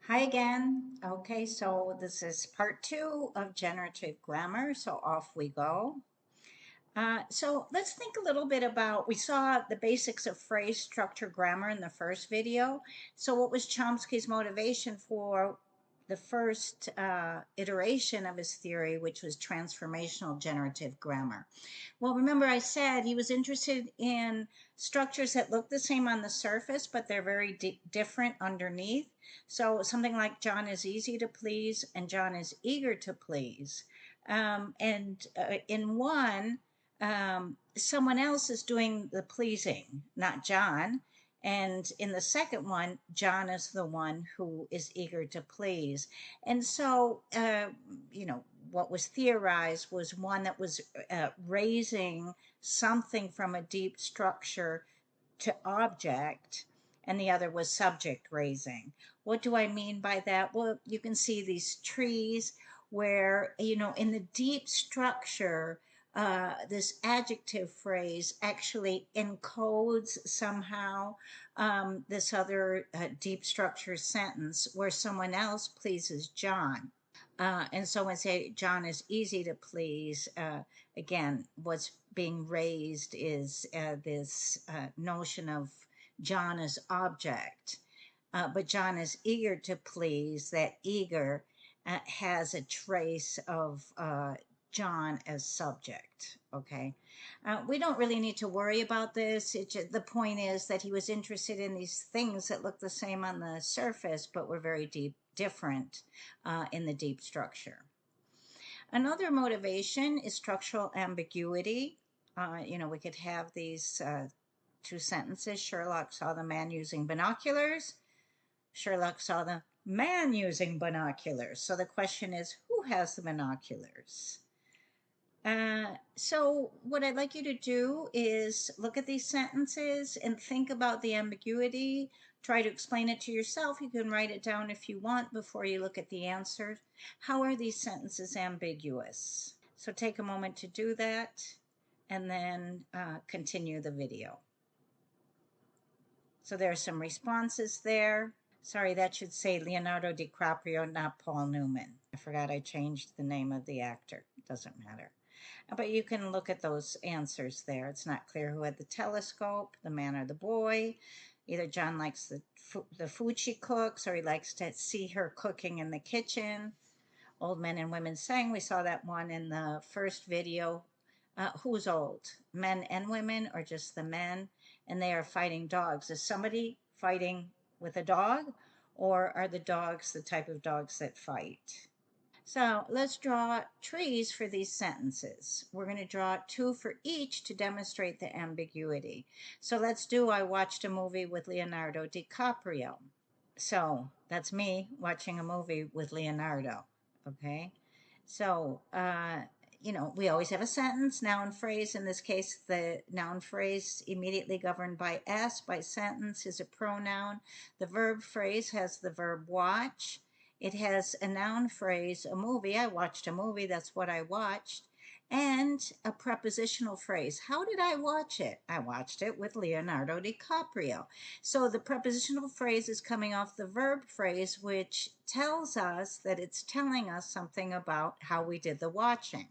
Hi again. Okay, so this is part two of generative grammar. So off we go. So let's think a little bit about, we saw the basics of phrase structure grammar in the first video. So what was Chomsky's motivation for the first iteration of his theory, which was transformational generative grammar? Well, remember I said he was interested in structures that look the same on the surface, but they're very different underneath. So something like John is easy to please and John is eager to please. In one, someone else is doing the pleasing, not John. And in the second one, John is the one who is eager to please. And so, what was theorized was one that was raising something from a deep structure to object, and the other was subject raising. What do I mean by that? Well, you can see these trees where, in the deep structure, this adjective phrase actually encodes somehow this other deep structure sentence where someone else pleases John. And so when say John is easy to please, again, what's being raised is this notion of John as object. But John is eager to please. That eager has a trace of John as subject. Okay. We don't really need to worry about this. The point is that he was interested in these things that look the same on the surface, but were very different in the deep structure. Another motivation is structural ambiguity. We could have these two sentences. Sherlock saw the man using binoculars. Sherlock saw the man using binoculars. So the question is, who has the binoculars? So what I'd like you to do is look at these sentences and think about the ambiguity. Try to explain it to yourself. You can write it down if you want before you look at the answers. How are these sentences ambiguous? So take a moment to do that and then continue the video. So there are some responses there. Sorry, that should say Leonardo DiCaprio, not Paul Newman. I forgot I changed the name of the actor. It doesn't matter. But you can look at those answers there. It's not clear who had the telescope, the man or the boy. Either John likes the food she cooks, or he likes to see her cooking in the kitchen. Old men and women sang. We saw that one in the first video. Who's old? Men and women, or just the men? And they are fighting dogs. Is somebody fighting with a dog, or are the dogs the type of dogs that fight? So let's draw trees for these sentences. We're going to draw two for each to demonstrate the ambiguity. So let's do I watched a movie with Leonardo DiCaprio. So that's me watching a movie with Leonardo. Okay. So, we always have a sentence, noun, phrase. In this case, the noun phrase immediately governed by S, by sentence, is a pronoun. The verb phrase has the verb watch. It has a noun phrase, a movie. I watched a movie. That's what I watched. And a prepositional phrase. How did I watch it? I watched it with Leonardo DiCaprio. So the prepositional phrase is coming off the verb phrase, which tells us that it's telling us something about how we did the watching.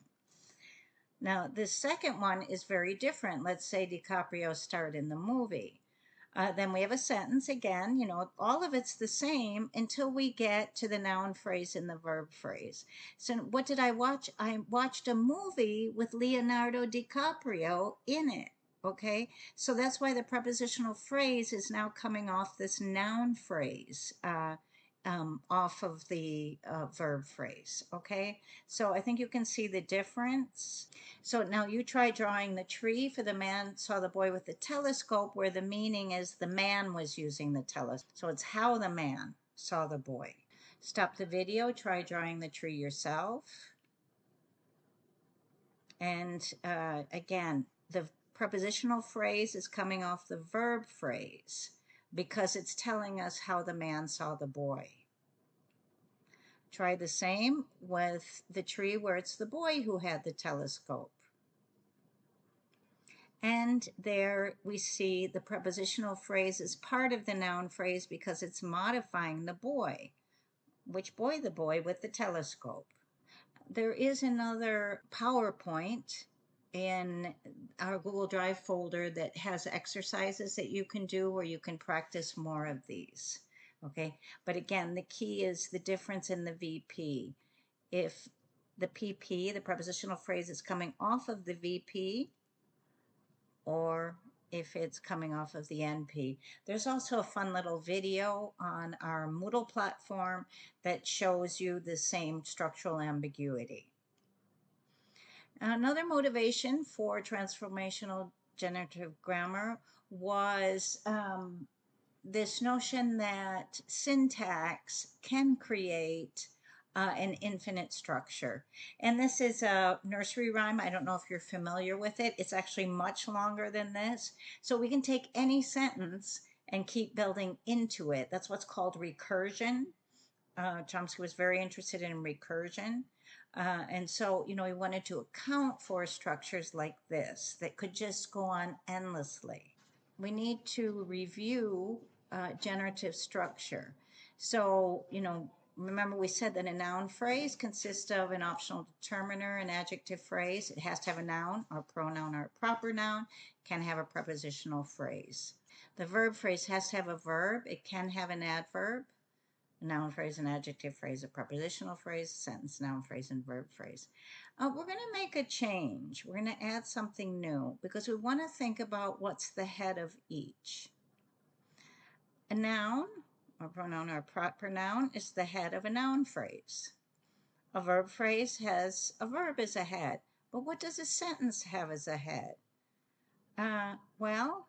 Now, this second one is very different. Let's say DiCaprio starred in the movie. Then we have a sentence again, all of it's the same until we get to the noun phrase and the verb phrase. So what did I watch? I watched a movie with Leonardo DiCaprio in it. Okay, so that's why the prepositional phrase is now coming off this noun phrase, off of the verb phrase. Okay, so I think you can see the difference. So now you try drawing the tree for the man saw the boy with the telescope, where the meaning is the man was using the telescope. So it's how the man saw the boy. Stop the video, try drawing the tree yourself. And again, the prepositional phrase is coming off the verb phrase because it's telling us how the man saw the boy. Try the same with the tree where it's the boy who had the telescope. And there we see the prepositional phrase is part of the noun phrase because it's modifying the boy. Which boy? The boy with the telescope. There is another PowerPoint in our Google Drive folder that has exercises that you can do where you can practice more of these. Okay, but again, the key is the difference in the VP. If the PP, the prepositional phrase, is coming off of the VP, or if it's coming off of the NP. There's also a fun little video on our Moodle platform that shows you the same structural ambiguity. Another motivation for transformational generative grammar was this notion that syntax can create an infinite structure. And this is a nursery rhyme. I don't know if you're familiar with it. It's actually much longer than this. So we can take any sentence and keep building into it. That's what's called recursion. Chomsky was very interested in recursion. And so, you know, he wanted to account for structures like this that could just go on endlessly. We need to review generative structure. So, you know, remember we said that a noun phrase consists of an optional determiner, an adjective phrase. It has to have a noun or a pronoun or a proper noun. It can have a prepositional phrase. The verb phrase has to have a verb. It can have an adverb. A noun phrase, an adjective phrase, a prepositional phrase, sentence, noun phrase, and verb phrase. We're going to make a change. We're going to add something new because we want to think about what's the head of each. A noun, or pronoun, or proper noun is the head of a noun phrase. A verb phrase has a verb as a head. But what does a sentence have as a head? Well,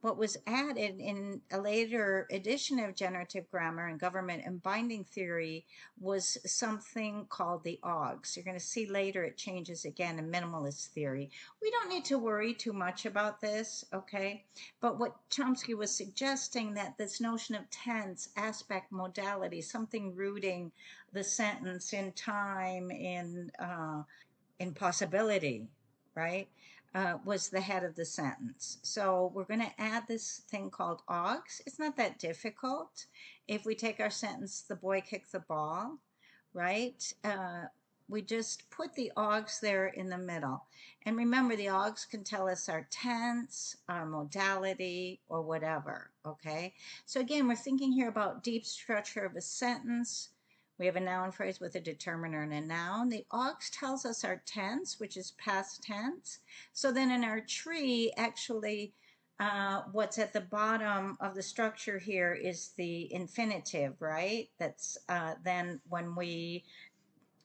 what was added in a later edition of generative grammar and government and binding theory was something called the OGS. You're going to see later it changes again in minimalist theory. We don't need to worry too much about this, okay? But what Chomsky was suggesting, that this notion of tense, aspect, modality, something rooting the sentence in time, in possibility, right? Was the head of the sentence. So we're going to add this thing called OGS. It's not that difficult. If we take our sentence, the boy kicked the ball, right? We just put the OGS there in the middle. And remember, the OGS can tell us our tense, our modality, or whatever, okay? So again, we're thinking here about deep structure of a sentence. We have a noun phrase with a determiner and a noun. The OGS tells us our tense, which is past tense. So then in our tree, actually, what's at the bottom of the structure here is the infinitive, right? That's then when we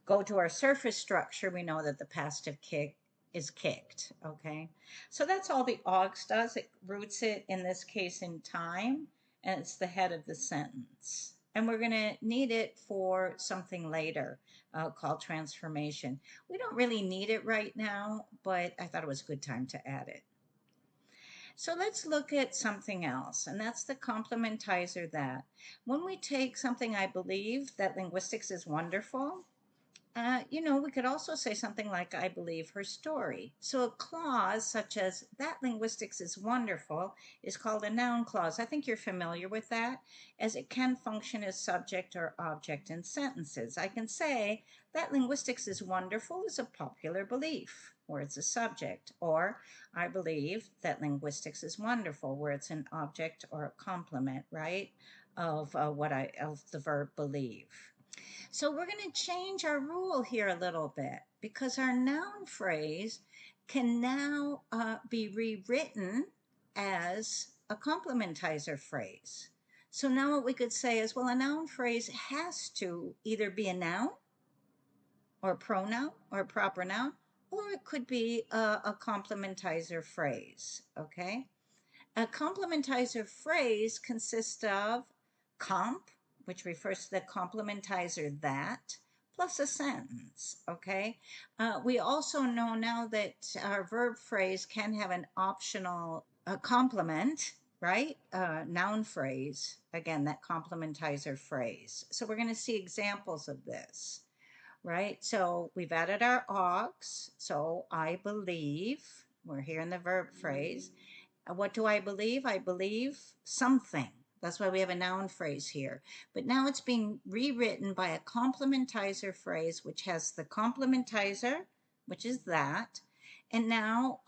go to our surface structure, we know that the passive kick is kicked, okay? So that's all the OGS does. It roots it, in this case, in time, and it's the head of the sentence. And we're going to need it for something later called transformation. We don't really need it right now, but I thought it was a good time to add it. So let's look at something else, and that's the complementizer that. When we take something, I believe that linguistics is wonderful, you know, we could also say something like, I believe her story. So a clause such as, that linguistics is wonderful, is called a noun clause. I think you're familiar with that, as it can function as subject or object in sentences. I can say, that linguistics is wonderful is a popular belief, where it's a subject. Or, I believe that linguistics is wonderful, where it's an object or a complement, right, of the verb believe. So we're going to change our rule here a little bit, because our noun phrase can now be rewritten as a complementizer phrase. So now what we could say is, well, a noun phrase has to either be a noun or a pronoun or a proper noun, or it could be a complementizer phrase, okay? A complementizer phrase consists of comp, which refers to the complementizer that, plus a sentence, okay? We also know now that our verb phrase can have an optional complement, right? Noun phrase, again, that complementizer phrase. So we're going to see examples of this, right? So we've added our OGS. So I believe, we're here in the verb phrase. What do I believe? I believe something, That's why we have a noun phrase here. But now it's being rewritten by a complementizer phrase, which has the complementizer, which is that. And now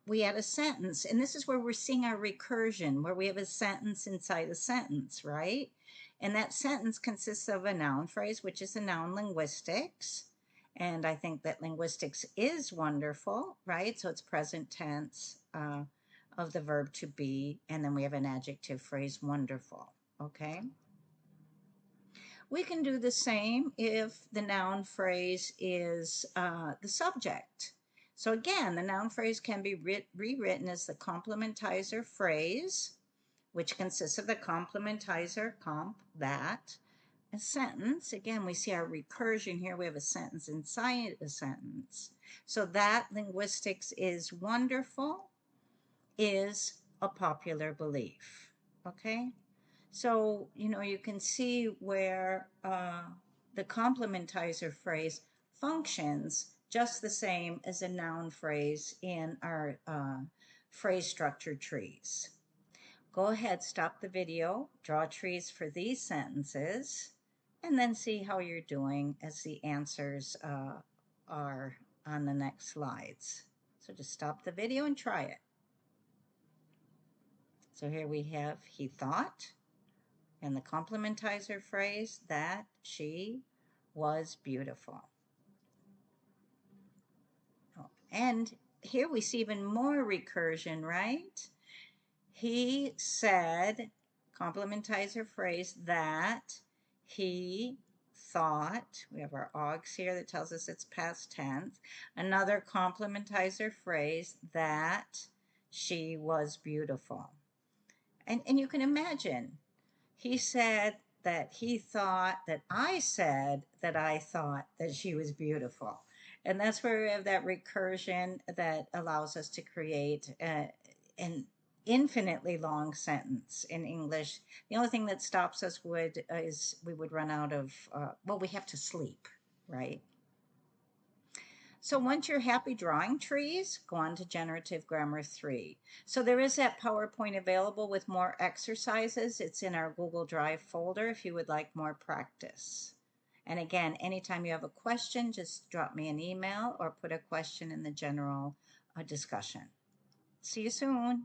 we add a sentence. And this is where we're seeing our recursion, where we have a sentence inside a sentence, right? And that sentence consists of a noun phrase, which is a noun linguistics. And I think that linguistics is wonderful, right? So it's present tense of the verb to be, and then we have an adjective phrase, wonderful, okay? We can do the same if the noun phrase is the subject. So again, the noun phrase can be rewritten as the complementizer phrase, which consists of the complementizer, that, a sentence. Again, we see our recursion here. We have a sentence inside a sentence. So that linguistics is wonderful is a popular belief, okay? So, you can see where the complementizer phrase functions just the same as a noun phrase in our phrase structure trees. Go ahead, stop the video, draw trees for these sentences, and then see how you're doing as the answers are on the next slides. So just stop the video and try it. So here we have he thought, and the complementizer phrase that she was beautiful. Oh, and here we see even more recursion, right? He said, complementizer phrase, that he thought. We have our augs here that tells us it's past tense. Another complementizer phrase, that she was beautiful. And you can imagine, he said that he thought that I said that I thought that she was beautiful. And that's where we have that recursion that allows us to create an infinitely long sentence in English. The only thing that stops us is we would run out of, we have to sleep, right? So once you're happy drawing trees, go on to Generative Grammar 3. So there is that PowerPoint available with more exercises. It's in our Google Drive folder if you would like more practice. And again, anytime you have a question, just drop me an email or put a question in the general discussion. See you soon.